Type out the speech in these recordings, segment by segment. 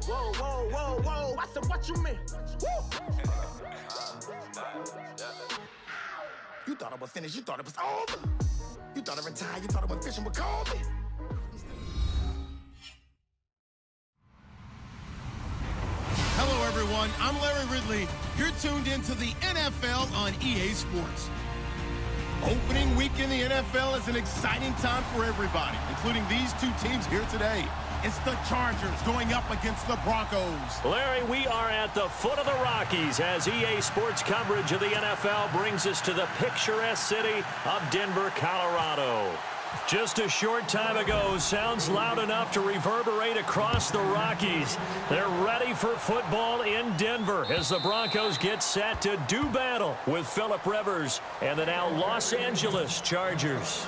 Whoa, whoa, whoa, whoa. I said, what you mean? Woo! You thought it was finished. You thought it was over. You thought it retired. You thought it went fishing with Kobe. Hello, everyone. I'm Larry Ridley. You're tuned into the NFL on EA Sports. Opening week in the NFL is an exciting time for everybody, including these two teams here today. It's the Chargers going up against the Broncos. Larry, we are at the foot of the Rockies as EA Sports coverage of the NFL brings us to the picturesque city of Denver, Colorado. Just a short time ago, sounds loud enough to reverberate across the Rockies. They're ready for football in Denver as the Broncos get set to do battle with Phillip Rivers and the now Los Angeles Chargers.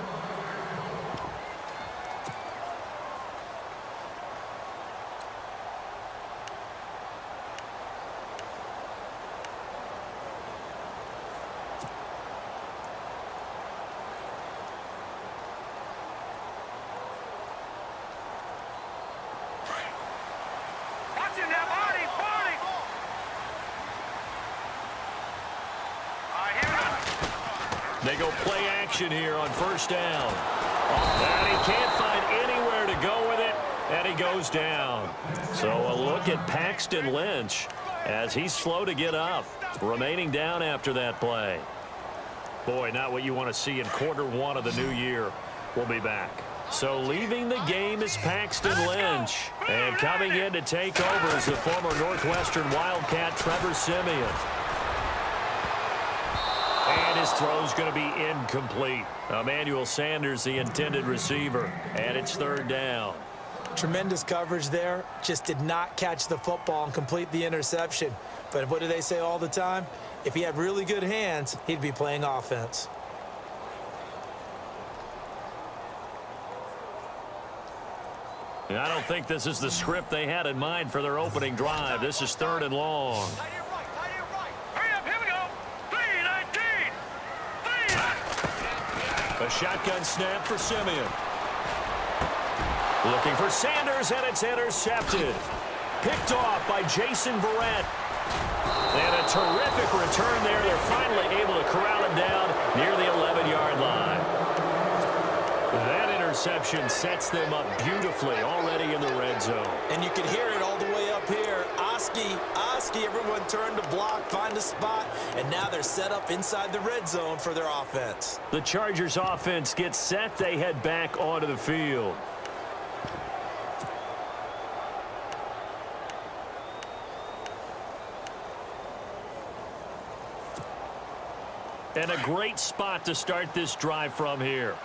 They go play action here on first down. And he can't find anywhere to go with it, and he goes down. So a look at Paxton Lynch as he's slow to get up, remaining down after that play. Boy, not what you want to see in quarter one of the new year. We'll be back. So leaving the game is Paxton Lynch. And coming in to take over is the former Northwestern Wildcat Trevor Siemian. And his throw's going to be incomplete. Emmanuel Sanders, the intended receiver. And it's third down. Tremendous coverage there. Just did not catch the football and complete the interception. But what do they say all the time? If he had really good hands, he'd be playing offense. I don't think this is the script they had in mind for their opening drive. This is third and long. A shotgun snap for Siemian. Looking for Sanders, and it's intercepted. Picked off by Jason Verrett. And a terrific return there. They're finally able to corral him down near the 11-yard line. That interception sets them up beautifully already in the red zone. And you can hear it all the way up here. Oski, everyone turned to block, find a spot, and now they're set up inside the red zone for their offense. The Chargers offense gets set. They head back onto the field. And a great spot to start this drive from here.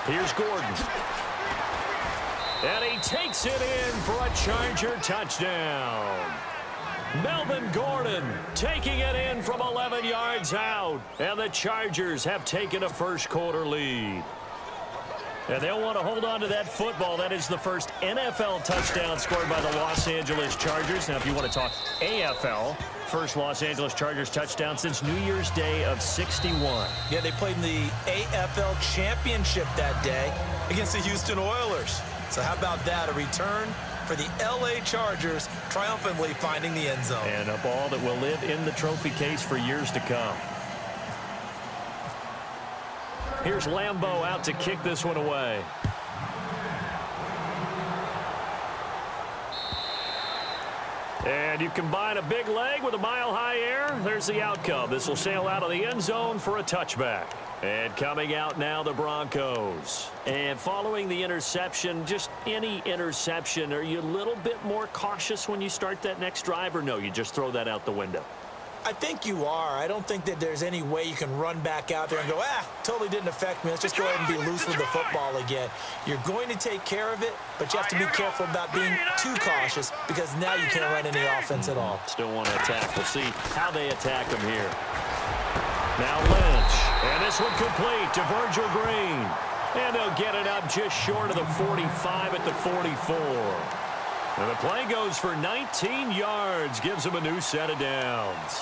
Here's Gordon. And he takes it in for a Charger touchdown. Melvin Gordon taking it in from 11 yards out. And the Chargers have taken a first-quarter lead. And they'll want to hold on to that football. That is the first NFL touchdown scored by the Los Angeles Chargers. Now, if you want to talk AFL, first Los Angeles Chargers touchdown since New Year's Day of '61. Yeah, they played in the AFL Championship that day against the Houston Oilers. So how about that? A return for the LA Chargers, triumphantly finding the end zone. And a ball that will live in the trophy case for years to come. Here's Lambeau out to kick this one away. And you combine a big leg with a mile-high air. There's the outcome. This will sail out of the end zone for a touchback. And coming out now, the Broncos. And following the interception, just any interception, are you a little bit more cautious when you start that next drive, or no, you just throw that out the window? I think you are. I don't think that there's any way you can run back out there and go, totally didn't affect me. Let's just go ahead and be loose with the football again. You're going to take care of it, but you have to be careful about being too cautious because now you can't run any offense at all. Still want to attack. We'll see how they attack them here. Now Lynch. And this one complete to Virgil Green. And they'll get it up just short of the 45 at the 44. And the play goes for 19 yards, gives them a new set of downs.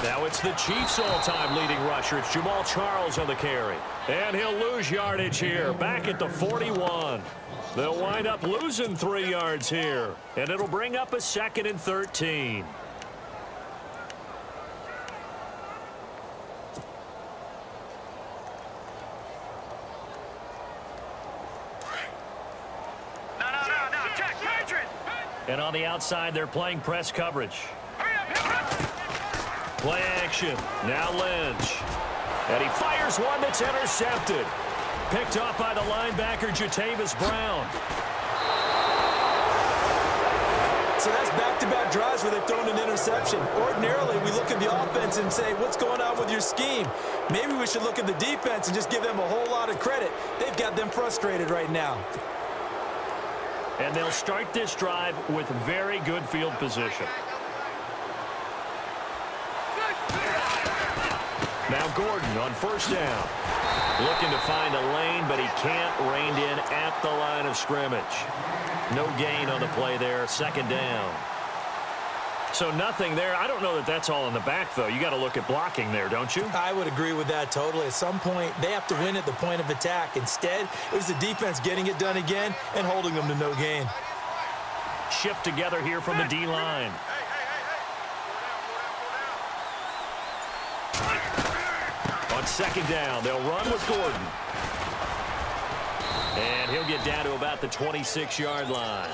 Now it's the Chiefs' all-time leading rusher. It's Jamal Charles on the carry. And he'll lose yardage here, back at the 41. They'll wind up losing 3 yards here. And it'll bring up a 2nd and 13. And on the outside, they're playing press coverage. Play action. Now Lynch. And he fires one that's intercepted. Picked off by the linebacker, Jatavis Brown. So that's back-to-back drives where they've thrown an interception. Ordinarily, we look at the offense and say, what's going on with your scheme? Maybe we should look at the defense and just give them a whole lot of credit. They've got them frustrated right now. And they'll start this drive with very good field position. Now Gordon on first down. Looking to find a lane, but he can't rein in at the line of scrimmage. No gain on the play there, 2nd down. So nothing there. I don't know that that's all in the back, though. You got to look at blocking there, don't you? I would agree with that totally. At some point, they have to win at the point of attack. Instead, it was the defense getting it done again and holding them to no gain. Shift together here from the D-line. On 2nd down, they'll run with Gordon. And he'll get down to about the 26-yard line.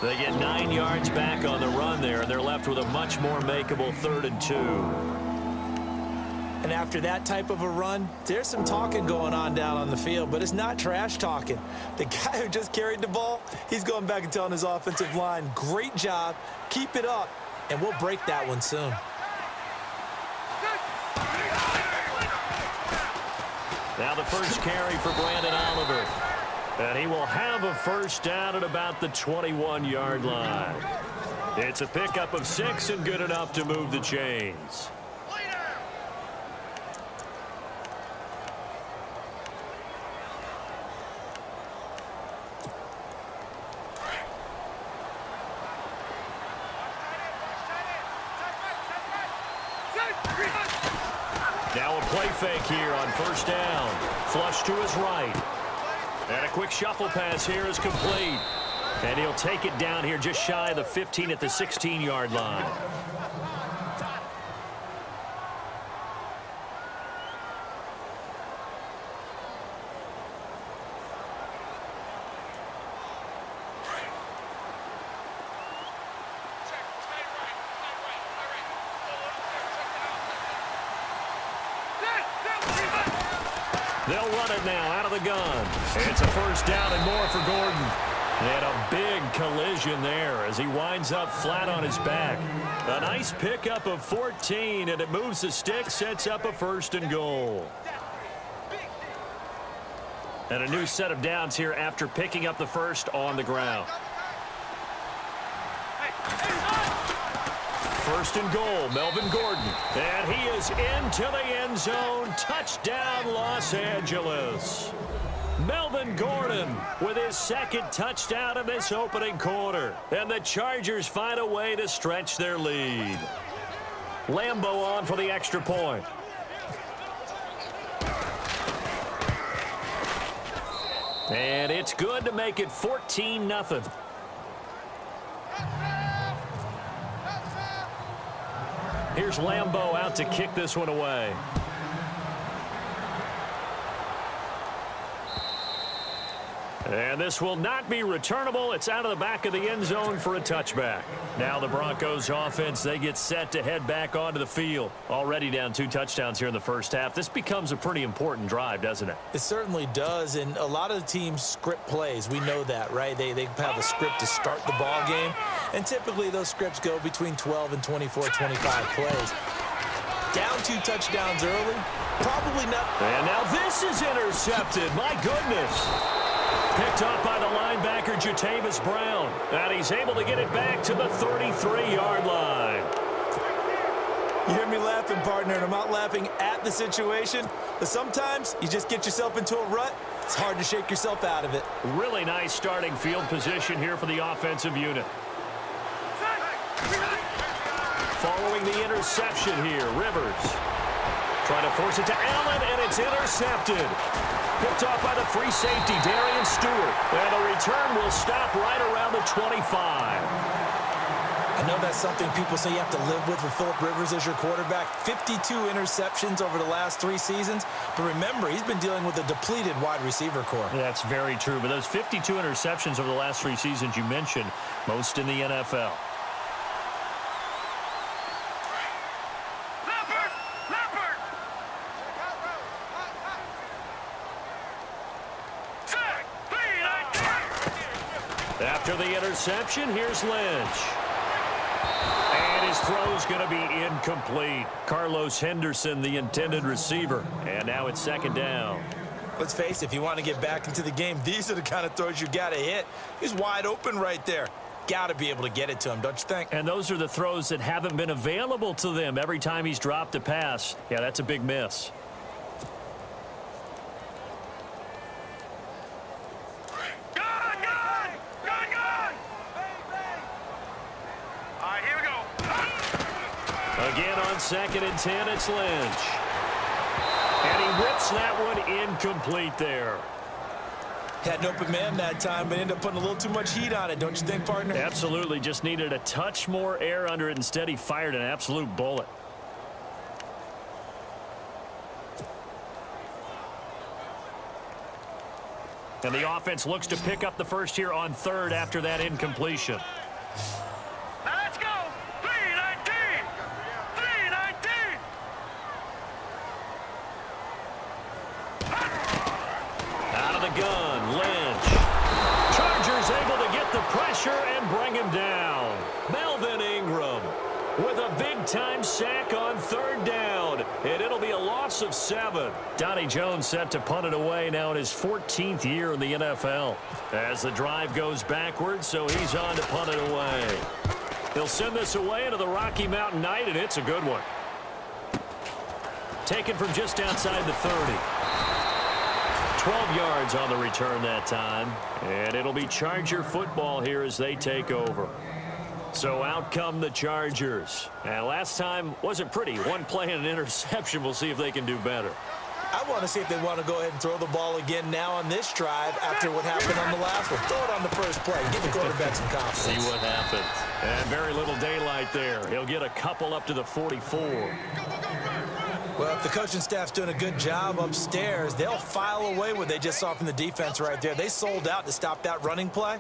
They get 9 yards back on the run there, and they're left with a much more makeable 3rd and 2. And after that type of a run, there's some talking going on down on the field, but it's not trash talking. The guy who just carried the ball, he's going back and telling his offensive line, great job, keep it up, and we'll break that one soon. Now the first carry for Brandon Oliver. And he will have a first down at about the 21-yard line. It's a pickup of 6 and good enough to move the chains. Now a play fake here on first down. Flush to his right. And a quick shuffle pass here is complete. And he'll take it down here just shy of the 15 at the 16-yard line. They'll run it now out of the gun. It's a first down and more for Gordon. And a big collision there as he winds up flat on his back. A nice pickup of 14, and it moves the stick, sets up a 1st and goal. And a new set of downs here after picking up the first on the ground. 1st and goal, Melvin Gordon. And he is into the end zone. Touchdown, Los Angeles. Melvin Gordon with his 2nd touchdown of this opening quarter. And the Chargers find a way to stretch their lead. Lambeau on for the extra point. And it's good to make it 14-0. Here's Lambeau out to kick this one away. And this will not be returnable. It's out of the back of the end zone for a touchback. Now the Broncos offense, they get set to head back onto the field. Already down 2 touchdowns here in the first half. This becomes a pretty important drive, doesn't it? It certainly does, and a lot of the teams script plays. We know that, right? They have a script to start the ball game, and typically those scripts go between 12 and 24, 25 plays. Down 2 touchdowns early, probably not. And now this is intercepted. My goodness. Picked up by the linebacker, Jatavis Brown. And he's able to get it back to the 33-yard line. You hear me laughing, partner, and I'm not laughing at the situation. But sometimes you just get yourself into a rut. It's hard to shake yourself out of it. Really nice starting field position here for the offensive unit. following the interception here. Rivers trying to force it to Allen, and it's intercepted. Picked off by the free safety, Darian Stewart. And the return will stop right around the 25. I know that's something people say you have to live with Phillip Rivers as your quarterback. 52 interceptions over the last 3 seasons. But remember, he's been dealing with a depleted wide receiver core. That's very true. But those 52 interceptions over the last 3 seasons you mentioned, most in the NFL. After the interception, here's Lynch. And his throw's going to be incomplete. Carlos Henderson, the intended receiver. And now it's second down. Let's face it, if you want to get back into the game, these are the kind of throws you got to hit. He's wide open right there. Got to be able to get it to him, don't you think? And those are the throws that haven't been available to them every time he's dropped a pass. Yeah, that's a big miss. Again on 2nd and 10, it's Lynch. And he whips that one incomplete there. Had an open man that time, but ended up putting a little too much heat on it, don't you think, partner? Absolutely. Just needed a touch more air under it. Instead, he fired an absolute bullet. And the offense looks to pick up the first here on 3rd after that incompletion. Let's go! 319! 319! Out of the gun, Lynch. Chargers able to get the pressure and bring him down. Melvin Ingram with a big-time sack on 3rd down. And it'll be a loss of 7. Donnie Jones set to punt it away now in his 14th year in the NFL. As the drive goes backwards, so he's on to punt it away. He'll send this away into the Rocky Mountain Night, and it's a good one. Taken from just outside the 30. 12 yards on the return that time. And it'll be Charger football here as they take over. So out come the Chargers. And last time wasn't pretty. One play and an interception. We'll see if they can do better. I want to see if they want to go ahead and throw the ball again now on this drive after what happened on the last one. Throw it on the first play. Give the quarterback some confidence. See what happens. And very little daylight there. He'll get a couple up to the 44. Well, if the coaching staff's doing a good job upstairs, they'll file away what they just saw from the defense right there. They sold out to stop that running play.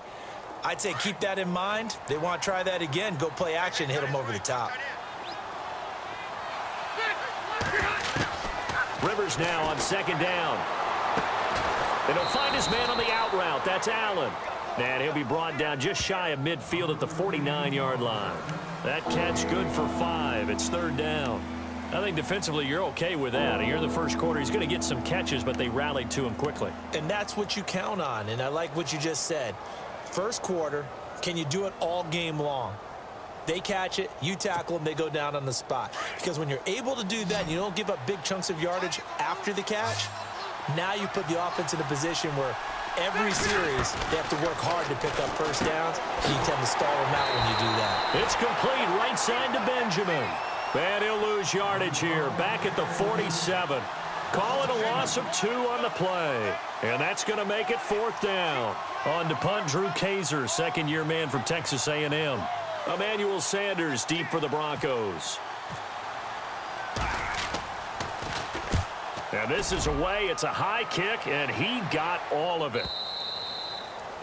I'd say keep that in mind. They want to try that again. Go play action, hit them over the top. Rivers now on 2nd down. And he'll find his man on the out route. That's Allen. And he'll be brought down just shy of midfield at the 49-yard line. That catch good for 5. It's 3rd down. I think defensively you're okay with that. Here in the first quarter, he's going to get some catches, but they rallied to him quickly. And that's what you count on, and I like what you just said. First quarter, can you do it all game long? They catch it, you tackle them, they go down on the spot. Because when you're able to do that and you don't give up big chunks of yardage after the catch, now you put the offense in a position where every series they have to work hard to pick up first downs, and you tend to stall them out when you do that. It's complete right side to Benjamin. And he'll lose yardage here, back at the 47. Call it a loss of 2 on the play. And that's going to make it 4th down. On to punt, Drew Kaiser, second-year man from Texas A&M. Emmanuel Sanders deep for the Broncos. And this is away. It's a high kick, and he got all of it.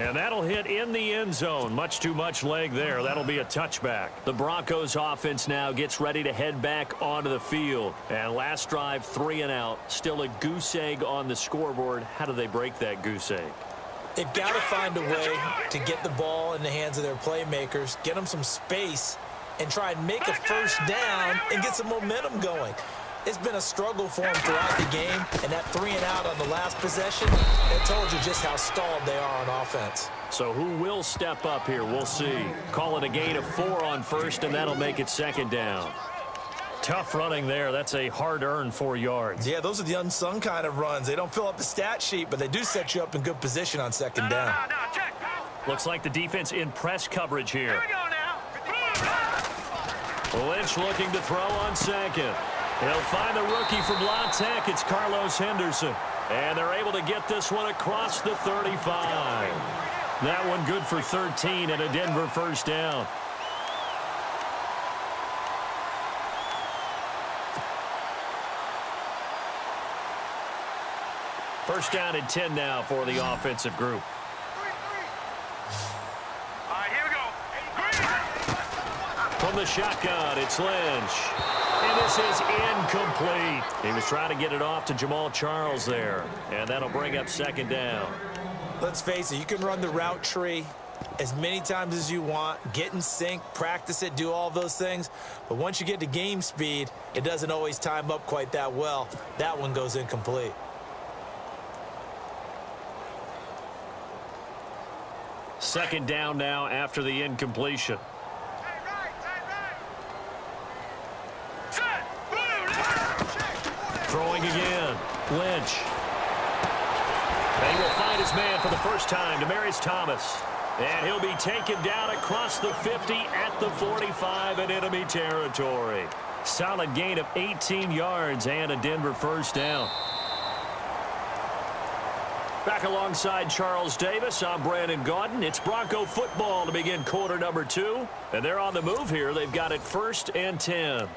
And that'll hit in the end zone. Much too much leg there. That'll be a touchback. The Broncos offense now gets ready to head back onto the field. And last drive, 3 and out. Still a goose egg on the scoreboard. How do they break that goose egg? They've got to find a way to get the ball in the hands of their playmakers, get them some space, and try and make a first down and get some momentum going. It's been a struggle for them throughout the game, and that 3 and out on the last possession, it told you just how stalled they are on offense. So who will step up here? We'll see. Call it a gain of 4 on first, and that'll make it 2nd down. Tough running there. That's a hard-earned 4 yards. Yeah, those are the unsung kind of runs. They don't fill up the stat sheet, but they do set you up in good position on 2nd down. Looks like the defense in press coverage here. Lynch looking to throw on second. He'll find the rookie from La Tech. It's Carlos Henderson. And they're able to get this one across the 35. That one good for 13 and a Denver first down. First down and 10 now for the offensive group. All right, here we go. From the shotgun, it's Lynch. And this is incomplete. He was trying to get it off to Jamal Charles there. And that'll bring up second down. Let's face it, you can run the route tree as many times as you want, get in sync, practice it, do all those things. But once you get to game speed, it doesn't always time up quite that well. That one goes incomplete. Second down now after the incompletion. Throwing again. Lynch. And he will find his man for the first time, Demaryius Thomas. And he'll be taken down across the 50 at the 45 in enemy territory. Solid gain of 18 yards and a Denver first down. Back alongside Charles Davis, I'm Brandon Gaudin. It's Bronco football to begin quarter number 2. And they're on the move here. They've got it 1st and 10.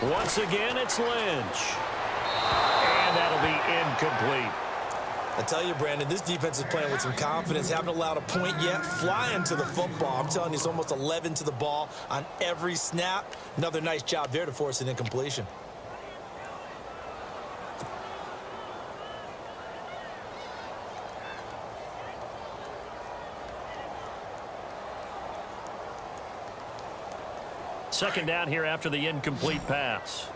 Once again, it's Lynch. And that'll be incomplete. I tell you, Brandon, this defense is playing with some confidence. Haven't allowed a point yet. Flying to the football. I'm telling you, it's almost 11 to the ball on every snap. Another nice job there to force an incompletion. Second down here after the incomplete pass.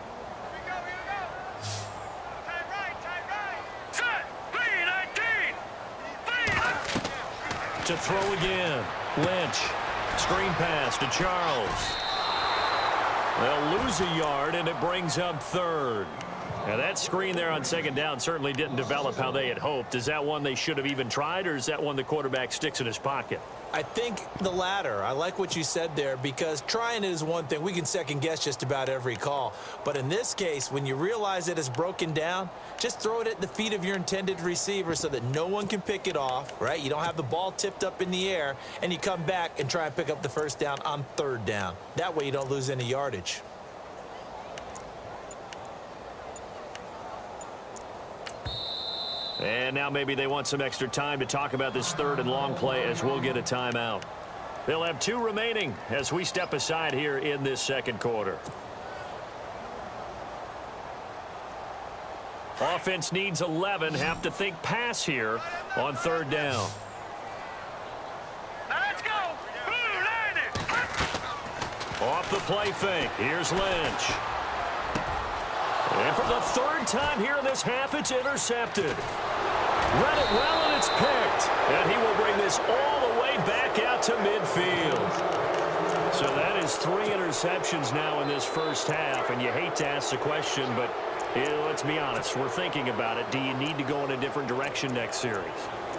To throw again. Lynch. Screen pass to Charles. They'll lose a yard, and it brings up third. Now, that screen there on second down certainly didn't develop how they had hoped. Is that one they should have even tried, or is that one the quarterback sticks in his pocket? I think the latter. I like what you said there, because trying it is one thing. We can second guess just about every call. But in this case, when you realize that it's broken down, just throw it at the feet of your intended receiver so that no one can pick it off, right? You don't have the ball tipped up in the air, and you come back and try and pick up the first down on third down. That way you don't lose any yardage. And now maybe they want some extra time to talk about this third and long play, as we'll get a timeout. They'll have 2 remaining as we step aside here in this second quarter. Offense needs 11. Have to think pass here on third down. Now let's go. Blue landed. Off the play fake. Here's Lynch. And for the third time here in this half, it's intercepted. Read it well, and it's picked. And he will bring this all the way back out to midfield. So that is 3 interceptions now in this first half. And you hate to ask the question, but let's be honest. We're thinking about it. Do you need to go in a different direction next series?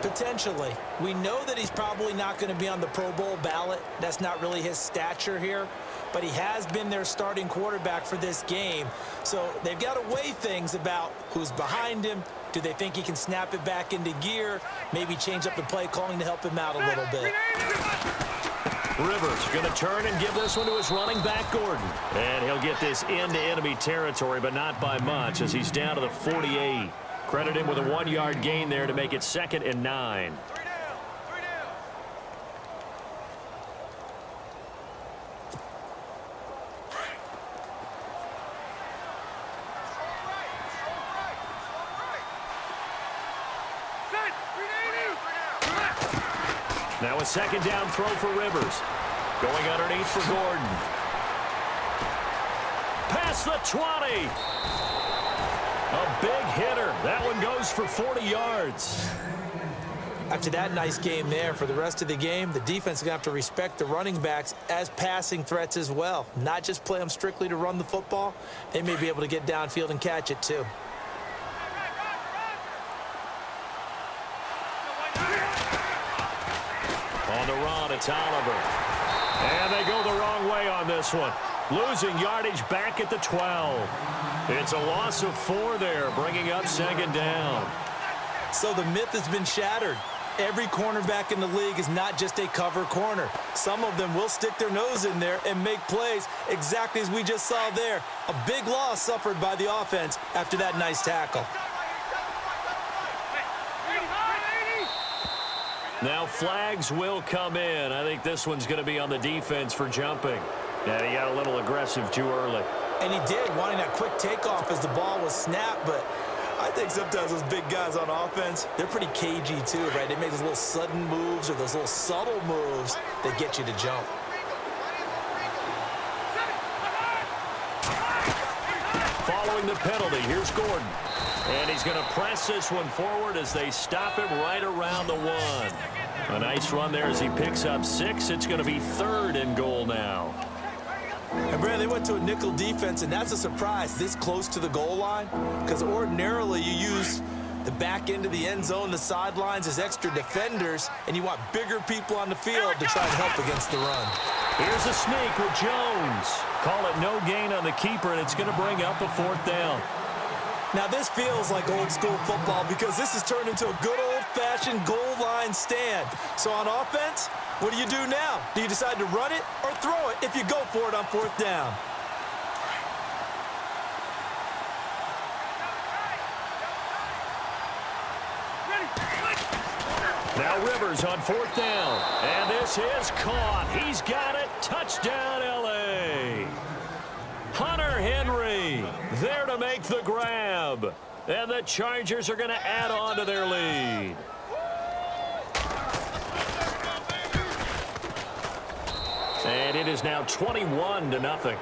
Potentially. We know that he's probably not going to be on the Pro Bowl ballot. That's not really his stature here. But he has been their starting quarterback for this game. So they've got to weigh things about who's behind him. Do they think he can snap it back into gear? Maybe change up the play calling to help him out a little bit. Rivers going to turn and give this one to his running back, Gordon. And he'll get this into enemy territory, but not by much, as he's down to the 48. Credit him with a 1-yard gain there to make it 2nd and 9. Now a second down throw for Rivers. Going underneath for Gordon. Past the 20. A big hitter. That one goes goes for 40 yards. After that nice game there, for the rest of the game, the defense is going to have to respect the running backs as passing threats as well. Not just play them strictly to run the football. They may be able to get downfield and catch it too. On the run, it's Oliver. And they go the wrong way on this one. Losing yardage back at the 12. It's a loss of 4 there, bringing up second down. So the myth has been shattered. Every cornerback in the league is not just a cover corner. Some of them will stick their nose in there and make plays exactly as we just saw there. A big loss suffered by the offense after that nice tackle. Now flags will come in. I think this one's going to be on the defense for jumping. Yeah, he got a little aggressive too early. And he did, wanting that quick takeoff as the ball was snapped, but I think sometimes those big guys on offense, they're pretty cagey too, right? They make those little sudden moves or those little subtle moves that get you to jump. Following the penalty, here's Gordon. And he's going to press this one forward as they stop him right around the 1. A nice run there as he picks up 6. It's going to be 3rd and goal now. And Brad, they went to a nickel defense, and that's a surprise this close to the goal line, because ordinarily you use the back end of the end zone, the sidelines as extra defenders, and you want bigger people on the field to try and help against the run. Here's a sneak with Jones. Call it no gain on the keeper, and it's going to bring up a 4th down. Now this feels like old school football because this has turned into a good old-fashioned goal line stand. So on offense, what do you do now? Do you decide to run it or throw it if you go for it on 4th down? Now Rivers on 4th down. And this is caught. He's got it. Touchdown, L.A. Hunter Henry there to make the grab. And the Chargers are going to add on to their lead. And it is now 21-0.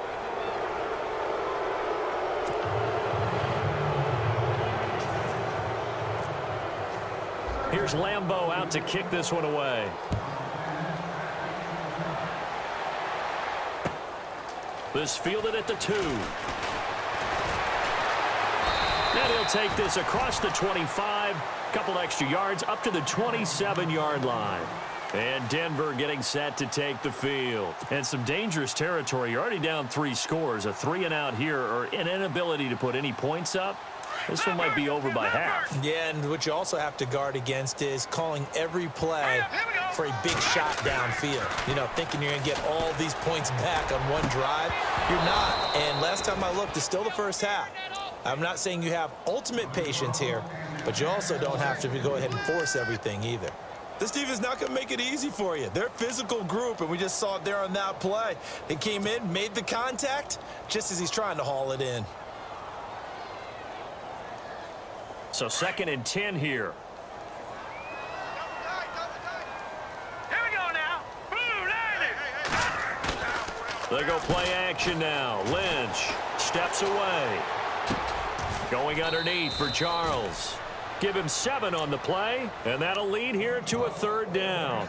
Here's Lambeau out to kick this one away. This fielded at the 2. And he'll take this across the 25. Couple extra yards up to the 27-yard line. And Denver getting set to take the field. And some dangerous territory. You're already down 3 scores. A 3-and-out here, or an inability to put any points up. This one might be over by half. Yeah, and what you also have to guard against is calling every play for a big shot downfield. You know, thinking you're going to get all these points back on one drive. You're not. And last time I looked, it's still the first half. I'm not saying you have ultimate patience here, but you also don't have to go ahead and force everything either. This team is not going to make it easy for you. They're a physical group, and we just saw it there on that play. They came in, made the contact, just as he's trying to haul it in. So 2nd and 10 here. Here we go now. Boom, They go play action now. Lynch steps away. Going underneath for Charles. Give him 7 on the play, and that'll lead here to a 3rd down.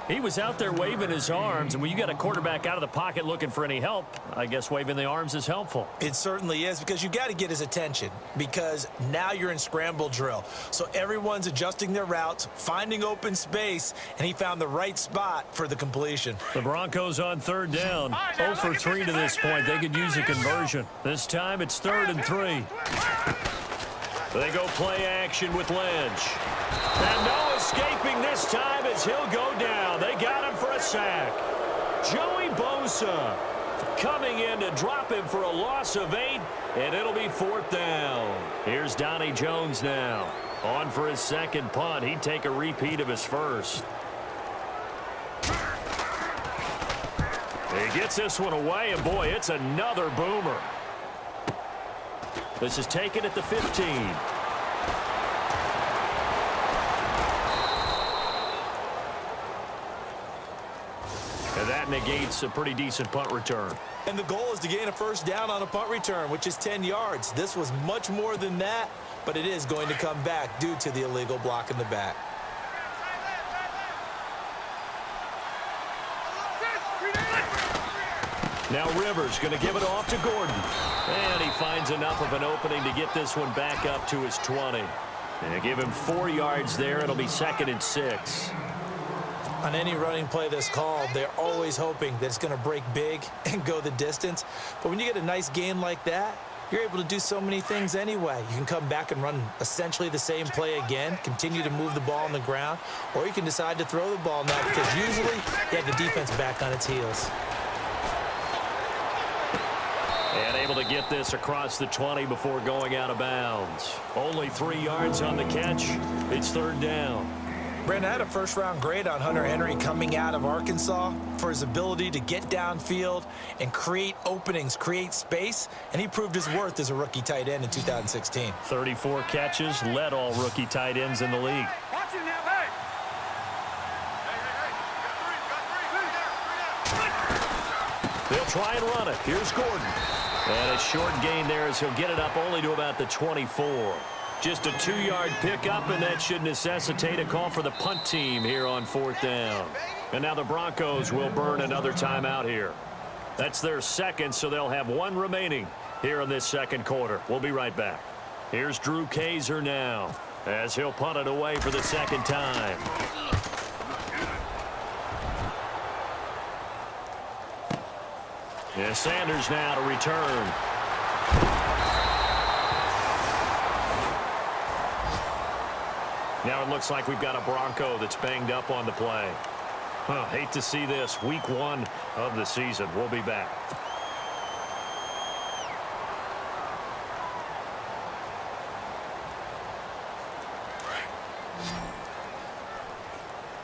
He was out there waving his arms, and when you got a quarterback out of the pocket looking for any help, I guess waving the arms is helpful. It certainly is, because you got to get his attention, because now you're in scramble drill. So everyone's adjusting their routes, finding open space, and he found the right spot for the completion. The Broncos on 3rd down. 0 for 3 to this point. They could use a conversion. This time it's 3rd and 3. They go play action with Lynch. And no escaping this time as he'll go down. They got him for a sack. Joey Bosa coming in to drop him for a loss of 8, and it'll be 4th down. Here's Donnie Jones now. On for his 2nd punt. He'd take a repeat of his first. He gets this one away, and boy, it's another boomer. This is taken at the 15. And that negates a pretty decent punt return. And the goal is to gain a 1st down on a punt return, which is 10 yards. This was much more than that, but it is going to come back due to the illegal block in the back. Now Rivers going to give it off to Gordon. And he finds enough of an opening to get this one back up to his 20. And they give him 4 yards there. It'll be 2nd and 6. On any running play that's called, they're always hoping that it's going to break big and go the distance. But when you get a nice gain like that, you're able to do so many things anyway. You can come back and run essentially the same play again, continue to move the ball on the ground, or you can decide to throw the ball now because usually you have the defense back on its heels. And able to get this across the 20 before going out of bounds. Only 3 yards on the catch. It's 3rd down. Brandon, I had a first-round grade on Hunter Henry coming out of Arkansas for his ability to get downfield and create openings, create space, and he proved his worth as a rookie tight end in 2016. 34 catches, led all rookie tight ends in the league. Watch him now, hey. They'll try and run it. Here's Gordon. And a short gain there as he'll get it up only to about the 24. Just a 2-yard pickup, and that should necessitate a call for the punt team here on 4th down. And now the Broncos will burn another timeout here. That's their second, so they'll have 1 remaining here in this 2nd quarter. We'll be right back. Here's Drew Kaiser now as he'll punt it away for the 2nd time. Yeah, Sanders now to return. Now it looks like we've got a Bronco that's banged up on the play. Hate to see this. Week 1 of the season. We'll be back.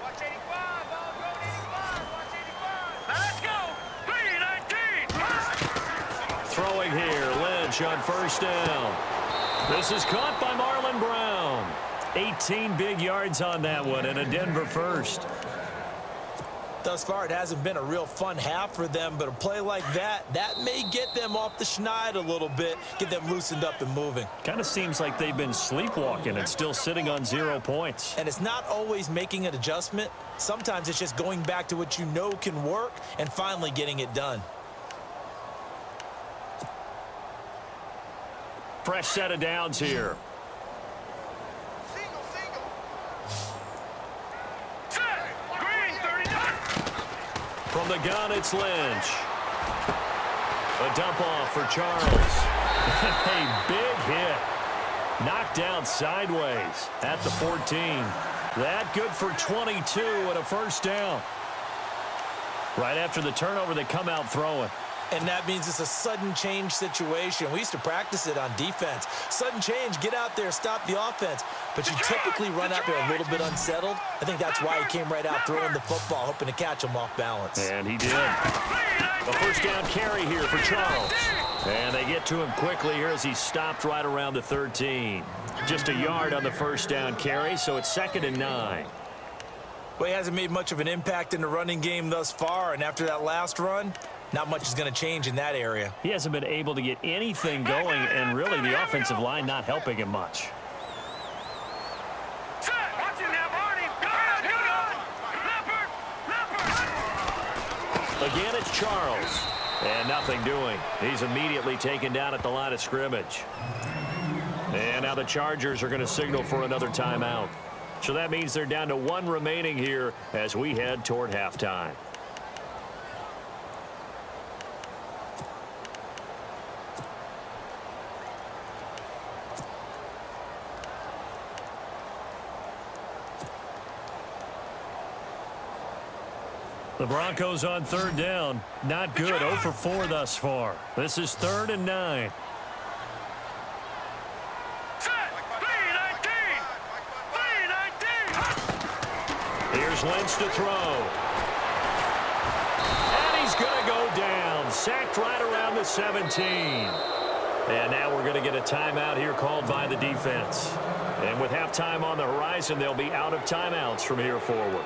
Watch 85, ball going 85. Watch 85. Now let's go. 3-19. Throwing here. Lynch on 1st down. This is caught by Marlon Brown. 18 big yards on that one, and a Denver first. Thus far, it hasn't been a real fun half for them, but a play like that may get them off the schneid a little bit, get them loosened up and moving. Kind of seems like they've been sleepwalking and still sitting on 0 points. And it's not always making an adjustment. Sometimes it's just going back to what you know can work and finally getting it done. Fresh set of downs here. From the gun, it's Lynch. A dump off for Charles. A big hit. Knocked down sideways at the 14. That good for 22 and a 1st down. Right after the turnover, they come out throwing. And that means it's a sudden change situation. We used to practice it on defense. Sudden change, get out there, stop the offense. But you typically run out there a little bit unsettled. I think that's why he came right out throwing the football, hoping to catch him off balance. And he did. A 1st down carry here for Charles. And they get to him quickly here as he stopped right around the 13. Just a yard on the 1st down carry, so it's 2nd and 9. Well, he hasn't made much of an impact in the running game thus far, and after that last run, not much is going to change in that area. He hasn't been able to get anything going, and really the offensive line not helping him much. Watch him now, Barney. Go. Again, it's Charles. And nothing doing. He's immediately taken down at the line of scrimmage. And now the Chargers are going to signal for another timeout. So that means they're down to 1 remaining here as we head toward halftime. The Broncos on 3rd down. Not good. 0 for 4 thus far. This is 3rd and 9. Here's Lynch to throw. And he's going to go down. Sacked right around the 17. And now we're going to get a timeout here called by the defense. And with halftime on the horizon, they'll be out of timeouts from here forward.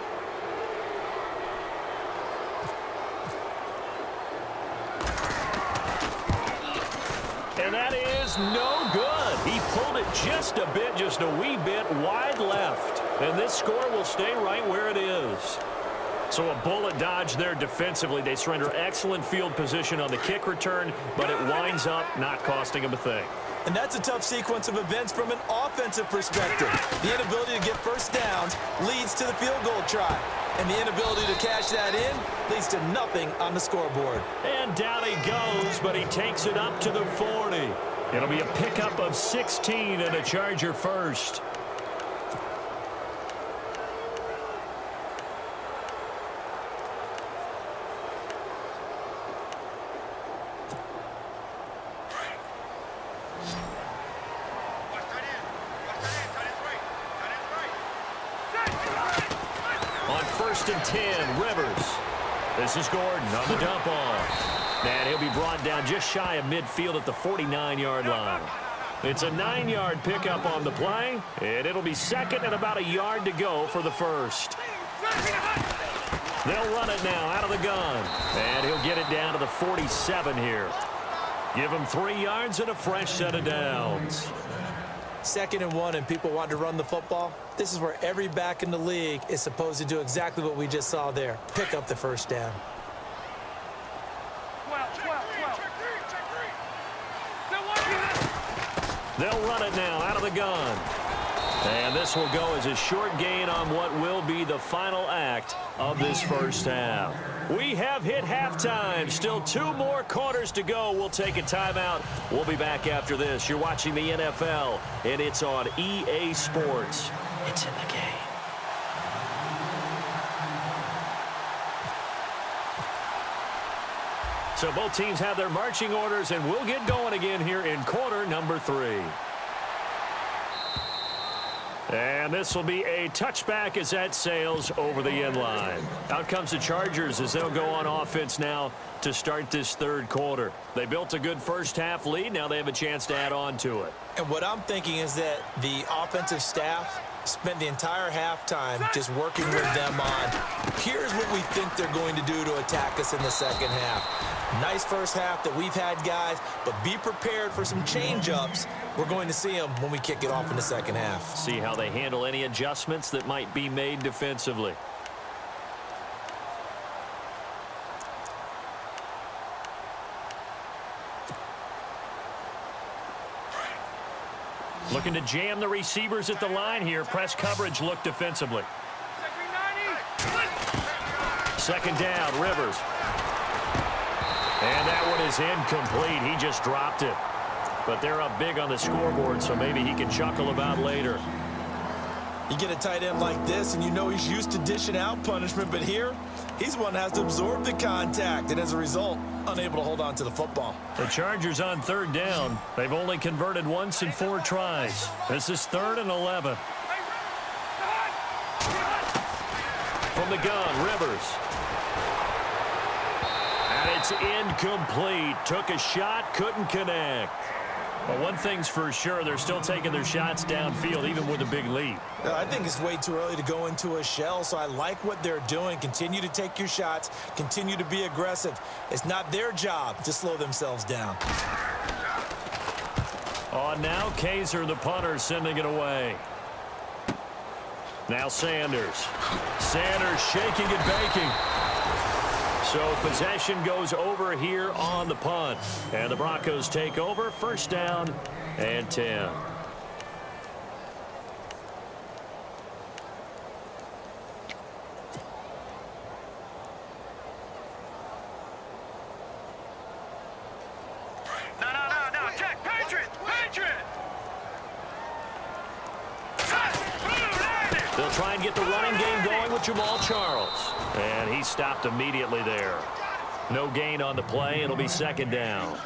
And that is no good. He pulled it just a bit, just a wee bit wide left. And this score will stay right where it is. So a bullet dodge there defensively. They surrender excellent field position on the kick return, but it winds up not costing them a thing. And that's a tough sequence of events from an offensive perspective. The inability to get first downs leads to the field goal try. And the inability to cash that in leads to nothing on the scoreboard. And down he goes, but he takes it up to the 40. It'll be a pickup of 16 and a Charger first. On 1st and 10, Rivers. This is Gordon on the dump off. And he'll be brought down just shy of midfield at the 49-yard line. It's a 9-yard pickup on the play, and it'll be second and about a yard to go for the first. They'll run it now out of the gun, and he'll get it down to the 47 here. Give him 3 yards and a fresh set of downs. 2nd and 1 and people want to run the football. This is where every back in the league is supposed to do exactly what we just saw there. Pick up the first down. 12. They'll run it now out of the gun. And this will go as a short gain on what will be the final act of this first half. We have hit halftime. Still 2 more quarters to go. We'll take a timeout. We'll be back after this. You're watching the NFL, and it's on EA Sports. It's in the game. So both teams have their marching orders, and we'll get going again here in quarter number 3. And this will be a touchback as that sails over the end line. Out comes the Chargers as they'll go on offense now to start this 3rd quarter. They built a good first half lead. Now they have a chance to add on to it. And what I'm thinking is that the offensive staff spent the entire halftime just working with them on, here's what we think they're going to do to attack us in the second half. Nice first half that we've had, guys, but be prepared for some change-ups. We're going to see them when we kick it off in the second half. See how they handle any adjustments that might be made defensively. Looking to jam the receivers at the line here. Press coverage look defensively. 2nd down, Rivers. And that one is incomplete. He just dropped it. But they're up big on the scoreboard, so maybe he can chuckle about later. You get a tight end like this, and you know he's used to dishing out punishment, but here, he's one that has to absorb the contact, and as a result, unable to hold on to the football. The Chargers on 3rd down. They've only converted once in 4 tries. This is 3rd and 11. From the gun, Rivers. And it's incomplete. Took a shot, couldn't connect. But one thing's for sure, they're still taking their shots downfield, even with a big lead. I think it's way too early to go into a shell, so I like what they're doing. Continue to take your shots. Continue to be aggressive. It's not their job to slow themselves down. On now, Kaiser, the punter, sending it away. Now Sanders. Sanders shaking and baking. So possession goes over here on the punt. And the Broncos take over. 1st down and 10. No. Check. Patriot. They'll try and get the running game going with Jamal Charles. And he stopped immediately there. No gain on the play. It'll be 2nd down.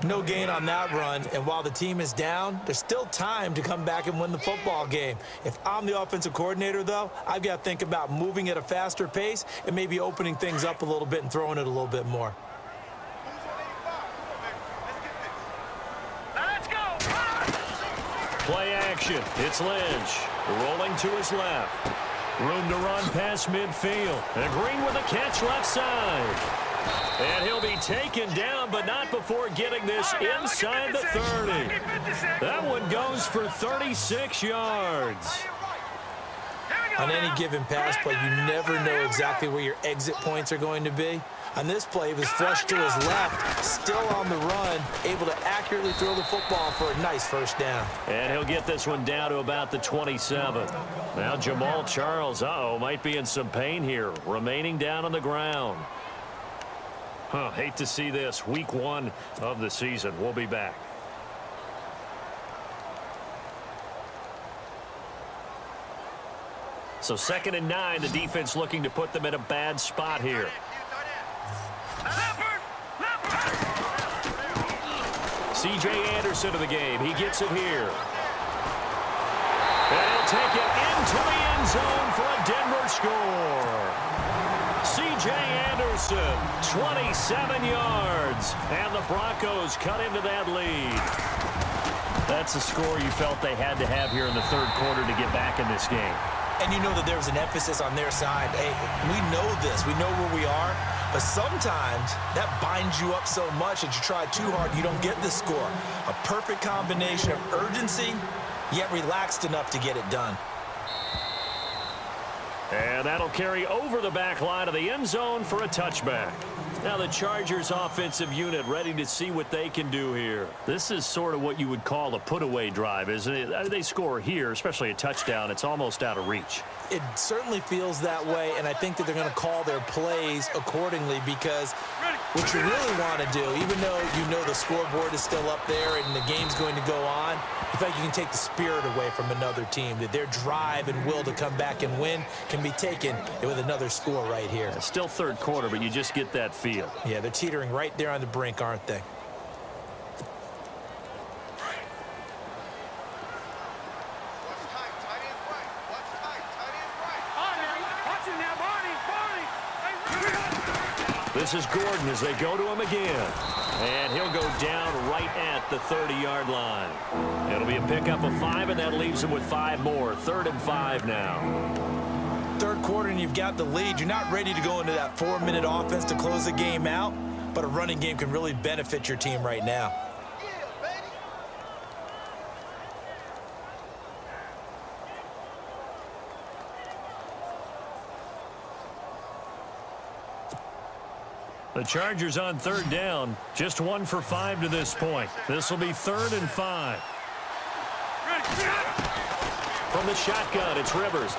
No gain on that run, and while the team is down, there's still time to come back and win the football game. If I'm the offensive coordinator, though, I've got to think about moving at a faster pace and maybe opening things up a little bit and throwing it a little bit more. Let's go. Play action. It's Lynch. Rolling to his left. Room to run past midfield. And Green with a catch left side. And he'll be taken down, but not before getting this inside the 30. That one goes for 36 yards. On any given pass play, you never know exactly where your exit points are going to be. On this play, he was flushed to his left, still on the run, able to accurately throw the football for a nice first down. And he'll get this one down to about the 27. Now Jamal Charles, might be in some pain here, remaining down on the ground. Hate to see this. Week 1 of the season. We'll be back. So 2nd and 9, the defense looking to put them in a bad spot here. C.J. Anderson of the game. He gets it here. And he'll take it into the end zone for a Denver score. C.J. Anderson, 27 yards. And the Broncos cut into that lead. That's a score you felt they had to have here in the 3rd quarter to get back in this game. And you know that there was an emphasis on their side. Hey, we know this. We know where we are. But sometimes that binds you up so much that you try too hard, you don't get the score. A perfect combination of urgency, yet relaxed enough to get it done. And that'll carry over the back line of the end zone for a touchback. Now the Chargers offensive unit ready to see what they can do here. This is sort of what you would call a put-away drive, isn't it? They score here, especially a touchdown. It's almost out of reach. It certainly feels that way, and I think that they're going to call their plays accordingly because what you really want to do, even though you know the scoreboard is still up there and the game's going to go on, you feel like you can take the spirit away from another team, that their drive and will to come back and win can be taken with another score right here. It's still 3rd quarter, but you just get that feel. Yeah, they're teetering right there on the brink, aren't they? This is Gordon as they go to him again. And he'll go down right at the 30-yard line. It'll be a pickup of 5, and that leaves him with 5 more. 3rd and 5 now. 3rd quarter, and you've got the lead. You're not ready to go into that 4-minute offense to close the game out, but a running game can really benefit your team right now. The Chargers on 3rd down, just 1 for 5 to this point. This will be 3rd and 5. From the shotgun, it's Rivers.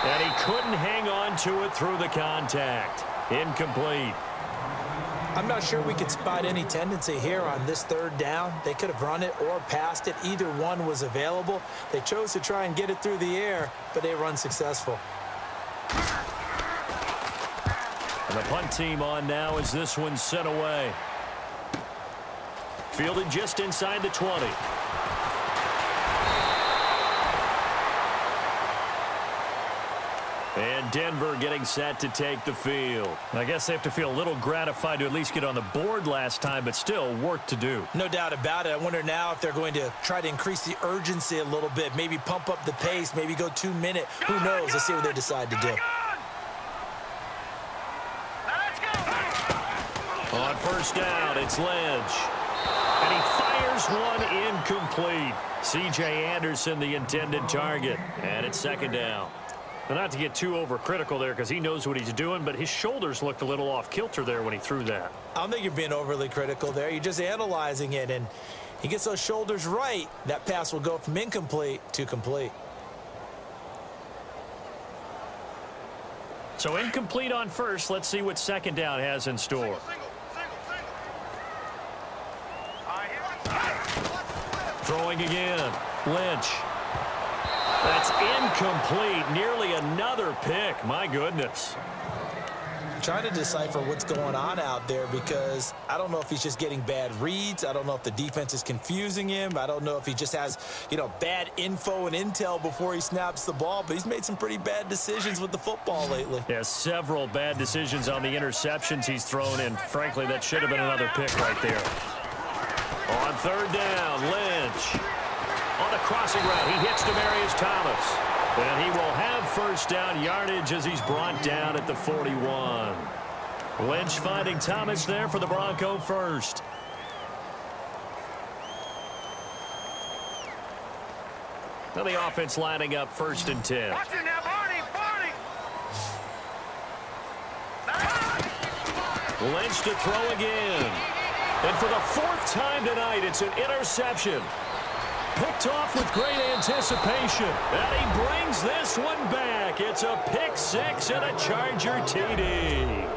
And he couldn't hang on to it through the contact. Incomplete. I'm not sure we could spot any tendency here on this 3rd down. They could have run it or passed it. Either one was available. They chose to try and get it through the air, but they were unsuccessful. And the punt team on now as this one's sent away. Fielded just inside the 20. And Denver getting set to take the field. I guess they have to feel a little gratified to at least get on the board last time, but still work to do. No doubt about it. I wonder now if they're going to try to increase the urgency a little bit, maybe pump up the pace, maybe go 2-minute. Who knows? Let's see what they decide to do. On 1st down, it's Lynch. And he fires one incomplete. C.J. Anderson, the intended target. And it's 2nd down. Now, not to get too overcritical there because he knows what he's doing, but his shoulders looked a little off kilter there when he threw that. I don't think you're being overly critical there. You're just analyzing it, and he gets those shoulders right. That pass will go from incomplete to complete. So incomplete on 1st. Let's see what 2nd down has in store. Throwing again. Lynch. That's incomplete. Nearly another pick. My goodness. Trying to decipher what's going on out there because I don't know if he's just getting bad reads. I don't know if the defense is confusing him. I don't know if he just has, bad info and intel before he snaps the ball. But he's made some pretty bad decisions with the football lately. Yeah, several bad decisions on the interceptions he's thrown in. Frankly, that should have been another pick right there. On 3rd down, Lynch. On the crossing route, he hits Demaryius Thomas. And he will have first down yardage as he's brought down at the 41. Lynch finding Thomas there for the Bronco first. Now the offense lining up 1st and 10. Watch it now, Barney. Lynch to throw again. And for the 4th time tonight, it's an interception. Picked off with great anticipation. And he brings this one back. It's a pick 6 and a Charger TD.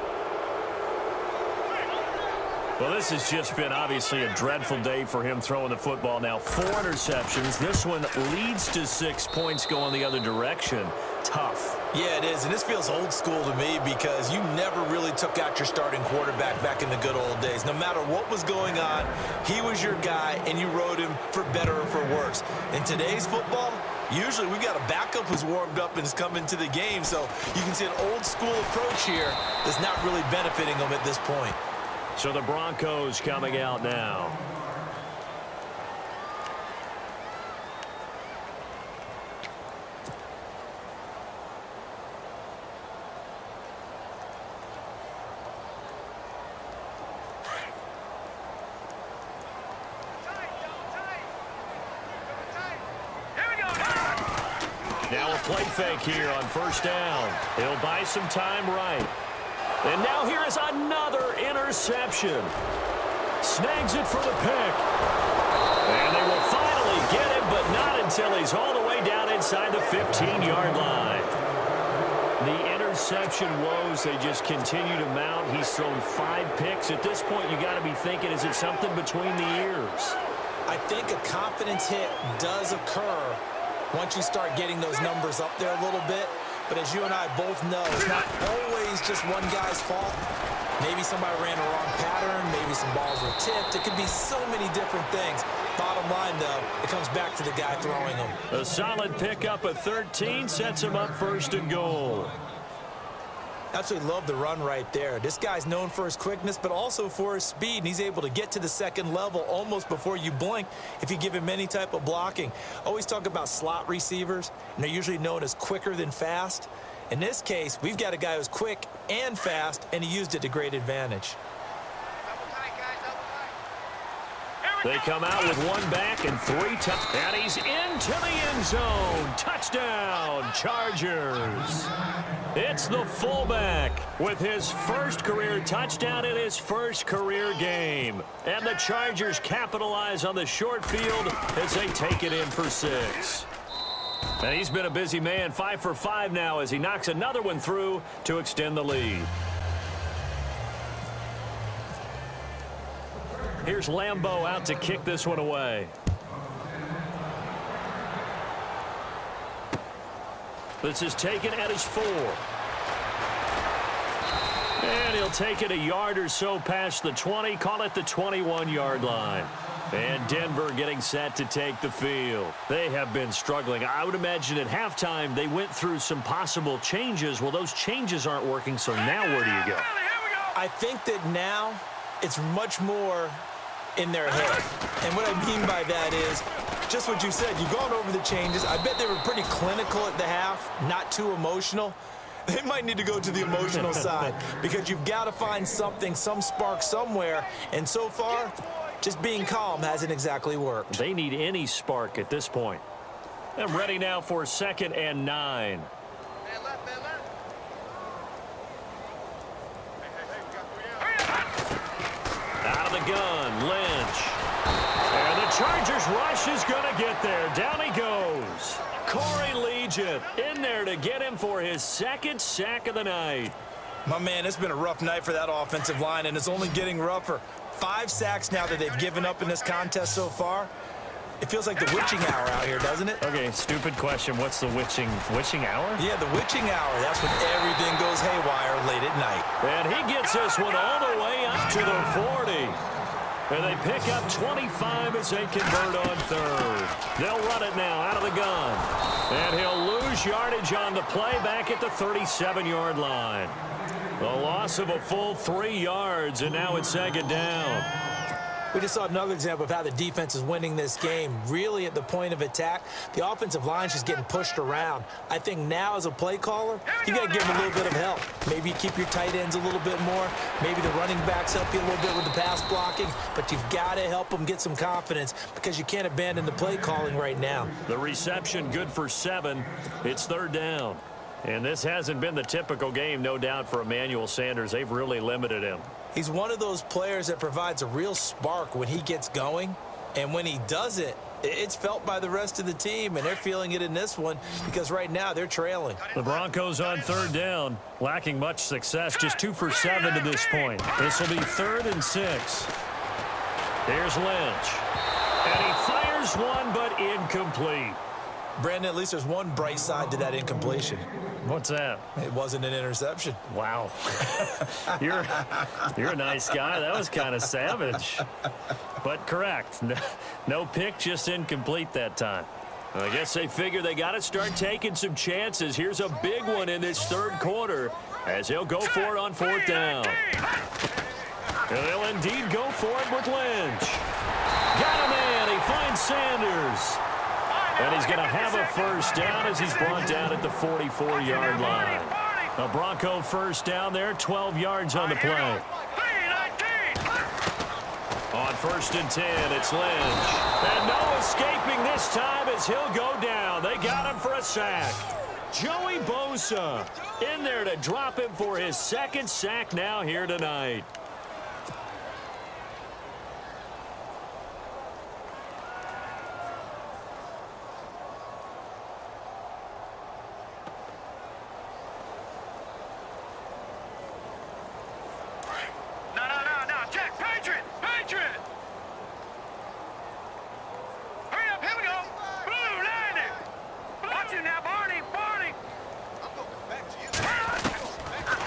Well, this has just been obviously a dreadful day for him throwing the football. Now 4 interceptions. This one leads to 6 points going the other direction. Tough. Yeah, it is, and this feels old school to me because you never really took out your starting quarterback back in the good old days. No matter what was going on, he was your guy, and you rode him for better or for worse. In today's football, usually we got a backup who's warmed up and is coming to the game, so you can see an old school approach here that's not really benefiting them at this point. So the Broncos coming out now. Now a play fake here on 1st down. He'll buy some time right. And now here is another interception. Snags it for the pick. And they will finally get him, but not until he's all the way down inside the 15-yard line. The interception woes, they just continue to mount. He's thrown 5 picks. At this point, you got to be thinking, is it something between the ears? I think a confidence hit does occur once you start getting those numbers up there a little bit. But as you and I both know, it's not always just one guy's fault. Maybe somebody ran a wrong pattern. Maybe some balls were tipped. It could be so many different things. Bottom line, though, it comes back to the guy throwing them. A solid pickup of 13 sets him up 1st and goal. Absolutely love the run right there. This guy's known for his quickness, but also for his speed, and he's able to get to the 2nd level almost before you blink if you give him any type of blocking. Always talk about slot receivers, and they're usually known as quicker than fast. In this case, we've got a guy who's quick and fast, and he used it to great advantage. They come out with 1 back and 3 touchdowns. And he's into the end zone. Touchdown, Chargers. It's the fullback with his 1st career touchdown in his 1st career game. And the Chargers capitalize on the short field as they take it in for 6. And he's been a busy man, 5 for 5 now as he knocks another one through to extend the lead. Here's Lambeau out to kick this one away. This is taken at his 4. And he'll take it a yard or so past the 20, call it the 21-yard line. And Denver getting set to take the field. They have been struggling. I would imagine at halftime they went through some possible changes. Well, those changes aren't working, so now where do you go? I think that now it's much more in their head. And what I mean by that is just what you said. You've gone over the changes. I bet they were pretty clinical at the half, not too emotional. They might need to go to the emotional side because you've got to find something, some spark somewhere. And so far, just being calm hasn't exactly worked. They need any spark at this point. They're ready now for 2nd and 9. Out of the gun, Lynch. And the Chargers rush is going to get there. Down he goes. Corey Legion in there to get him for his 2nd sack of the night. My man, it's been a rough night for that offensive line, and it's only getting rougher. 5 sacks now that they've given up in this contest so far. It feels like the witching hour out here, doesn't it? Okay, stupid question. What's the witching hour? Yeah, the witching hour. That's when everything goes haywire late at night. And he gets this one all the way up to the 40. And they pick up 25 as they convert on 3rd. They'll run it now out of the gun. And he'll lose yardage on the play back at the 37-yard line. The loss of a full 3 yards, and now it's 2nd down. We just saw another example of how the defense is winning this game. Really at the point of attack, the offensive line is just getting pushed around. I think now as a play caller, you got to give them a little bit of help. Maybe you keep your tight ends a little bit more. Maybe the running backs help you a little bit with the pass blocking. But you've got to help them get some confidence because you can't abandon the play calling right now. The reception good for 7. It's 3rd down. And this hasn't been the typical game, no doubt, for Emmanuel Sanders. They've really limited him. He's one of those players that provides a real spark when he gets going. And when he does it, it's felt by the rest of the team, and they're feeling it in this one because right now they're trailing. The Broncos on 3rd down, lacking much success, just 2 for 7 to this point. This will be 3rd and 6. Here's Lynch. And he fires one, but incomplete. Brandon, at least there's one bright side to that incompletion. What's that? It wasn't an interception. Wow. You're a nice guy. That was kind of savage. But correct. No pick, just incomplete that time. I guess they figure they got to start taking some chances. Here's a big one in this 3rd quarter as he'll go for it on 4th down. And they'll indeed go for it with Lynch. Got a man. He finds Sanders. And he's going to have a 1st down as he's brought down at the 44-yard line. A Bronco 1st down there, 12 yards on the play. On 1st and 10, it's Lynch. And no escaping this time as he'll go down. They got him for a sack. Joey Bosa in there to drop him for his 2nd sack now here tonight.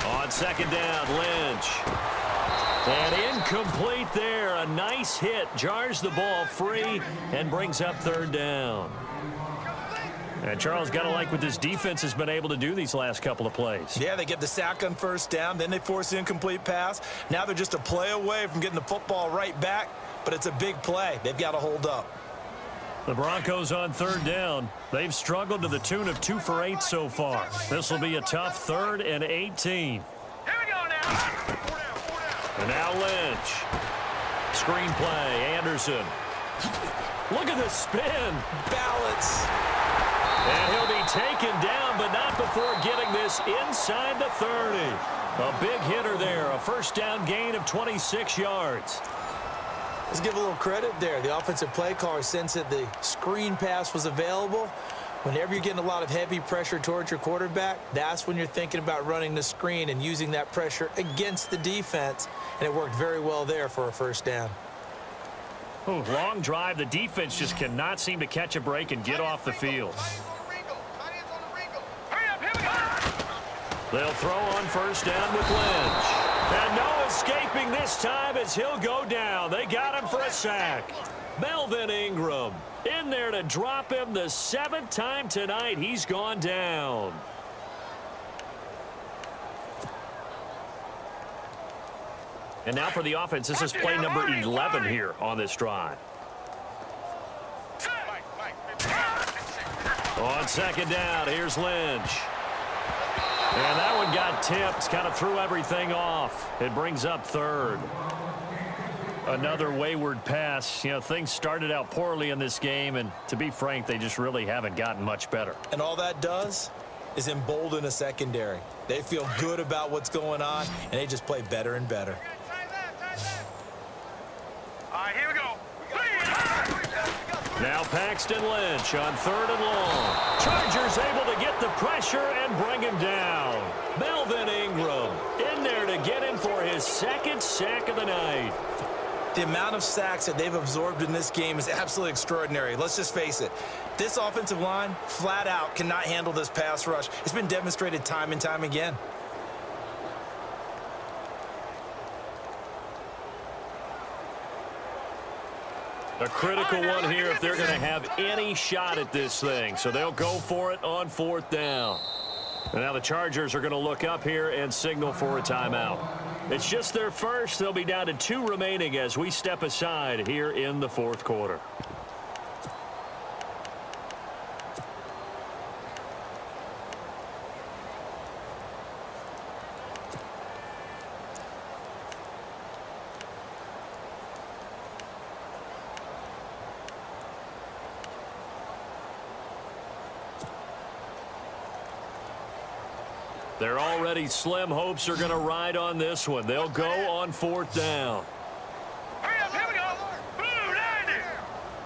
On 2nd down, Lynch. And incomplete there. A nice hit. Jars the ball free and brings up 3rd down. And Charles, got to like what this defense has been able to do these last couple of plays. Yeah, they get the sack on 1st down. Then they force the incomplete pass. Now they're just a play away from getting the football right back. But it's a big play. They've got to hold up. The Broncos on 3rd down. They've struggled to the tune of 2 for 8 so far. This will be a tough 3rd and 18. Here we go now. And now Lynch. Screenplay, Anderson. Look at the spin. Balance. And he'll be taken down, but not before getting this inside the 30. A big hitter there. A 1st down gain of 26 yards. Let's give a little credit there. The offensive play caller sensed that the screen pass was available. Whenever you're getting a lot of heavy pressure towards your quarterback, that's when you're thinking about running the screen and using that pressure against the defense. And it worked very well there for a 1st down. Ooh, long drive. The defense just cannot seem to catch a break and get off the field. They'll throw on 1st down with Lynch. And no escaping this time as he'll go down. They got him for a sack. Melvin Ingram in there to drop him the 7th time tonight. He's gone down. And now for the offense. This is play number 11 here on this drive. On 2nd down, here's Lynch. And that one got tipped, kind of threw everything off. It brings up 3rd. Another wayward pass. You know, things started out poorly in this game, and to be frank, they just really haven't gotten much better. And all that does is embolden a secondary. They feel good about what's going on, and they just play better and better. All right, here we go. Now Paxton Lynch on 3rd and long. Chargers able to get the pressure and bring him down. Melvin Ingram in there to get him for his 2nd sack of the night. The amount of sacks that they've absorbed in this game is absolutely extraordinary. Let's just face it. This offensive line, flat out, cannot handle this pass rush. It's been demonstrated time and time again. A critical one here if they're going to have any shot at this thing. So they'll go for it on 4th down. And now the Chargers are going to look up here and signal for a timeout. It's just their first. They'll be down to 2 remaining as we step aside here in the fourth quarter. Their already slim hopes are going to ride on this one. They'll go on 4th down. Hurry up, here we go. Blue 90.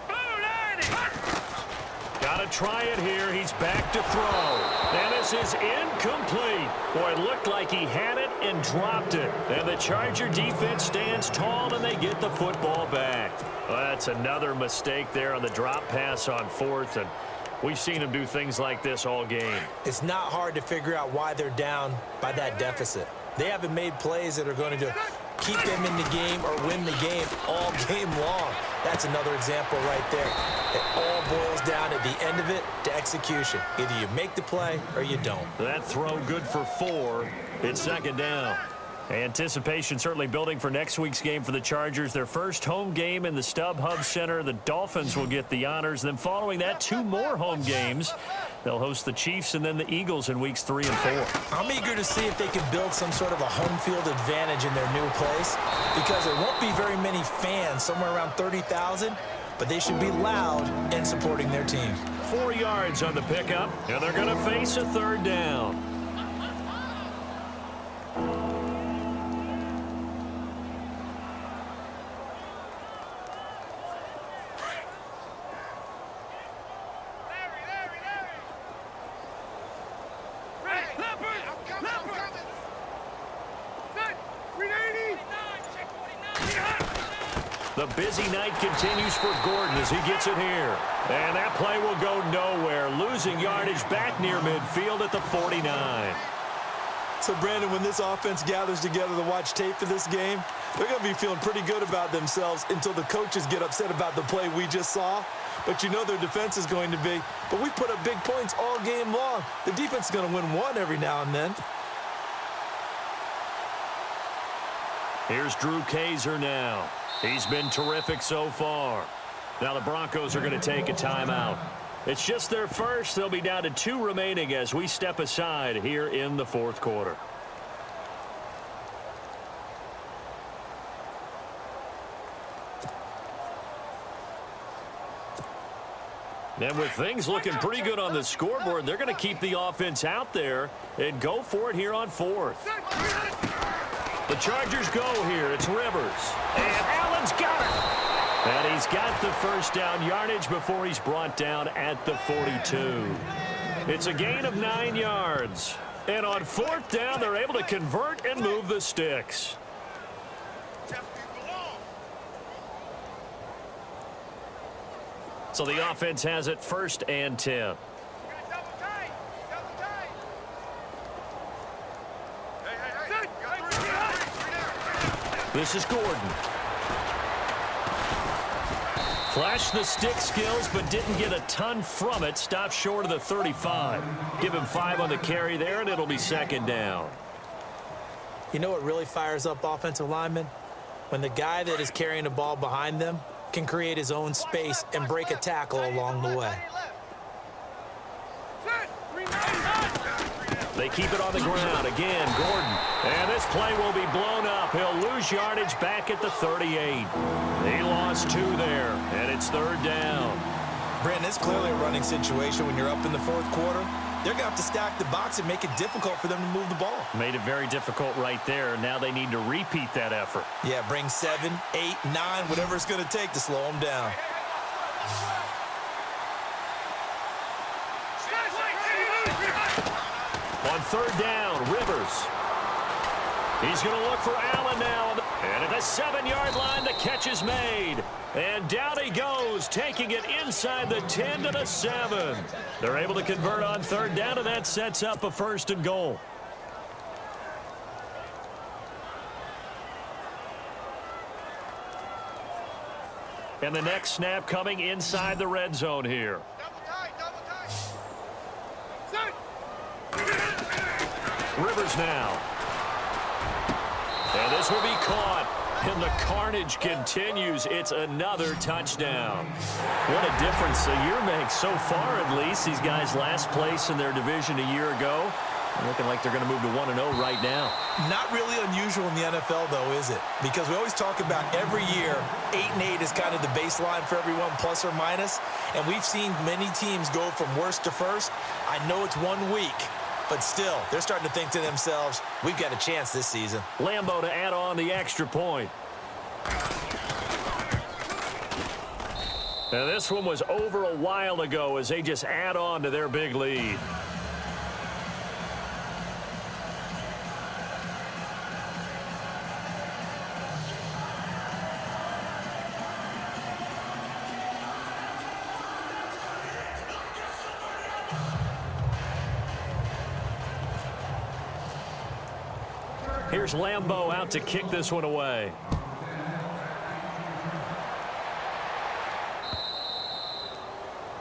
Blue 90. Got to try it here. He's back to throw. And this is incomplete. Boy, it looked like he had it and dropped it. And the Charger defense stands tall, and they get the football back. Well, that's another mistake there on the drop pass on 4th, and we've seen him do things like this all game. It's not hard to figure out why they're down by that deficit. They haven't made plays that are going to keep them in the game or win the game all game long. That's another example right there. It all boils down at the end of it to execution. Either you make the play or you don't. That throw good for 4. It's 2nd down. Anticipation certainly building for next week's game for the Chargers. Their first home game in the StubHub Center. The Dolphins will get the honors. Then following that, 2 more home games. They'll host the Chiefs and then the Eagles in weeks 3 and 4. I'm eager to see if they can build some sort of a home field advantage in their new place, because there won't be very many fans, somewhere around 30,000, but they should be loud in supporting their team. 4 yards on the pickup, and they're going to face a 3rd down. The busy night continues for Gordon as he gets it here. And that play will go nowhere. Losing yardage back near midfield at the 49. So, Brandon, when this offense gathers together to watch tape for this game, they're going to be feeling pretty good about themselves until the coaches get upset about the play we just saw. But you know their defense is going to be. But we put up big points all game long. The defense is going to win one every now and then. Here's Drew Kaiser now. He's been terrific so far. Now the Broncos are going to take a timeout. It's just their first. They'll be down to 2 remaining as we step aside here in the fourth quarter. And with things looking pretty good on the scoreboard, they're going to keep the offense out there and go for it here on 4th. The Chargers go here. It's Rivers. And Allen's got it. And he's got the first down yardage before he's brought down at the 42. It's a gain of 9 yards. And on 4th down, they're able to convert and move the sticks. So the offense has it 1st and 10. This is Gordon. Flashed the stick skills, but didn't get a ton from it. Stopped short of the 35. Give him 5 on the carry there, and it'll be 2nd down. You know what really fires up offensive linemen? When the guy that is carrying the ball behind them can create his own space and break a tackle along the way. They keep it on the ground. Again, Gordon. And this play will be blown up. He'll lose yardage back at the 38. He lost 2 there, and it's 3rd down. Brandon, it's clearly a running situation when you're up in the 4th quarter. They're going to have to stack the box and make it difficult for them to move the ball. Made it very difficult right there. Now they need to repeat that effort. Yeah, bring 7, 8, 9, whatever it's going to take to slow them down. On 3rd down, Rivers. He's going to look for Allen now. And at the 7-yard line, the catch is made. And down he goes, taking it inside the 10 to the 7. They're able to convert on 3rd down, and that sets up a 1st and goal. And the next snap coming inside the red zone here. Double tight, double tight. Rivers now. And this will be caught. And the carnage continues. It's another touchdown. What a difference a year makes so far, at least. These guys last place in their division a year ago. Looking like they're going to move to 1-0 right now. Not really unusual in the NFL, though, is it? Because we always talk about every year, 8-8 is kind of the baseline for everyone, plus or minus. And we've seen many teams go from worst to first. I know it's 1 week. But still, they're starting to think to themselves, we've got a chance this season. Lambeau to add on the extra point. Now this one was over a while ago as they just add on to their big lead. Here's Lambeau out to kick this one away.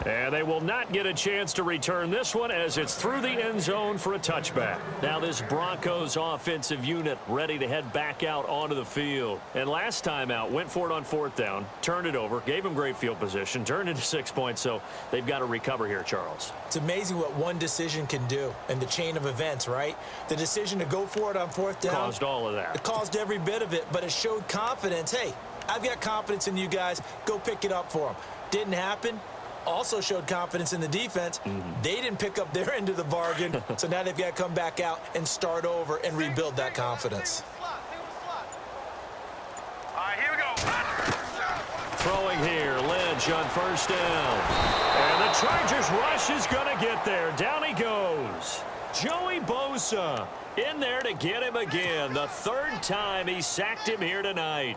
And they will not get a chance to return this one as it's through the end zone for a touchback. Now this Broncos offensive unit ready to head back out onto the field. And last time out, went for it on 4th down, turned it over, gave them great field position, turned into 6 points, so they've got to recover here, Charles. It's amazing what one decision can do in the chain of events, right? The decision to go for it on 4th down. Caused all of that. It caused every bit of it, but it showed confidence. Hey, I've got confidence in you guys. Go pick it up for them. Didn't happen. Also showed confidence in the defense. They didn't pick up their end of the bargain, so now they've got to come back out and start over and rebuild that confidence. All right, here we go. Throwing here, Lynch on 1st down. And the Chargers rush is going to get there. Down he goes. Joey Bosa in there to get him again. The 3rd time he sacked him here tonight.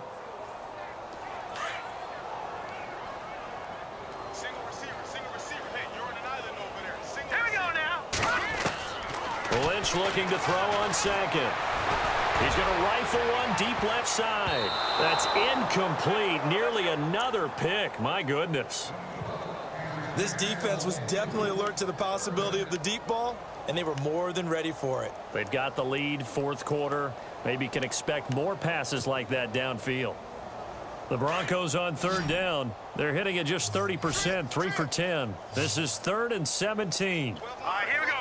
Lynch looking to throw on 2nd. He's going to rifle one deep left side. That's incomplete. Nearly another pick. My goodness. This defense was definitely alert to the possibility of the deep ball, and they were more than ready for it. They've got the lead, 4th quarter. Maybe can expect more passes like that downfield. The Broncos on 3rd down. They're hitting at just 30%, 3 for 10. This is 3rd and 17. All right, here we go.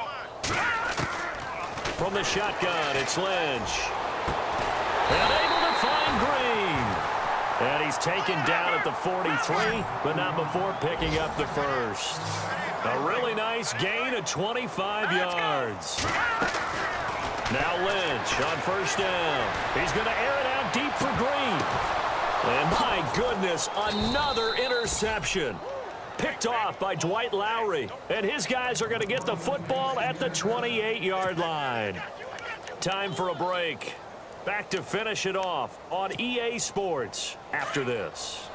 From the shotgun, it's Lynch. And able to find Green. And he's taken down at the 43, but not before picking up the 1st. A really nice gain of 25 yards. Now Lynch on 1st down. He's going to air it out deep for Green. And my goodness, another interception. Picked off by Dwight Lowry. And his guys are going to get the football at the 28-yard line. Time for a break. Back to finish it off on EA Sports after this.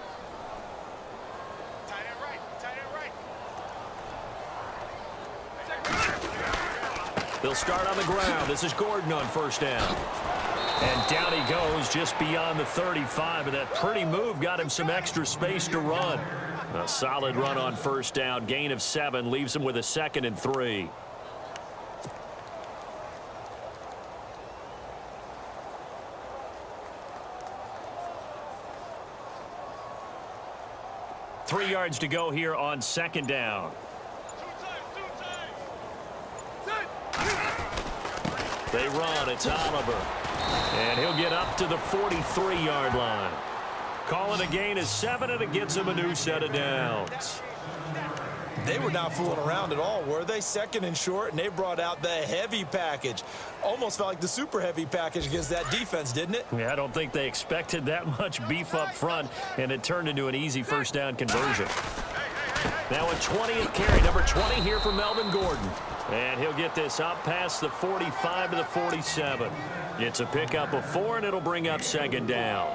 They'll start on the ground. This is Gordon on 1st down. And down he goes just beyond the 35. And that pretty move got him some extra space to run. A solid run on 1st down. Gain of 7 leaves him with a 2nd and 3. Three yards to go here on 2nd down. They run. It's Oliver. And he'll get up to the 43-yard line. Calling a gain of 7, and it gets him a new set of downs. They were not fooling around at all, were they? 2nd and short, and they brought out the heavy package. Almost felt like the super heavy package against that defense, didn't it? Yeah, I don't think they expected that much beef up front, and it turned into an easy 1st down conversion. Now a 20th carry, number 20 here for Melvin Gordon. And he'll get this up past the 45 to the 47. It's a pickup of 4, and it'll bring up 2nd down.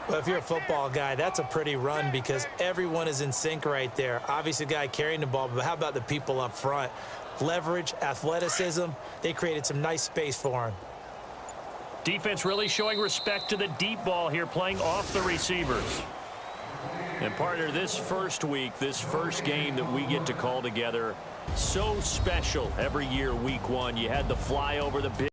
Well, if you're a football guy, that's a pretty run because everyone is in sync right there. Obviously, the guy carrying the ball, but how about the people up front? Leverage, athleticism, they created some nice space for him. Defense really showing respect to the deep ball here, playing off the receivers. And partner, this first week, this first game that we get to call together, So special every year, week one. You had the fly over the big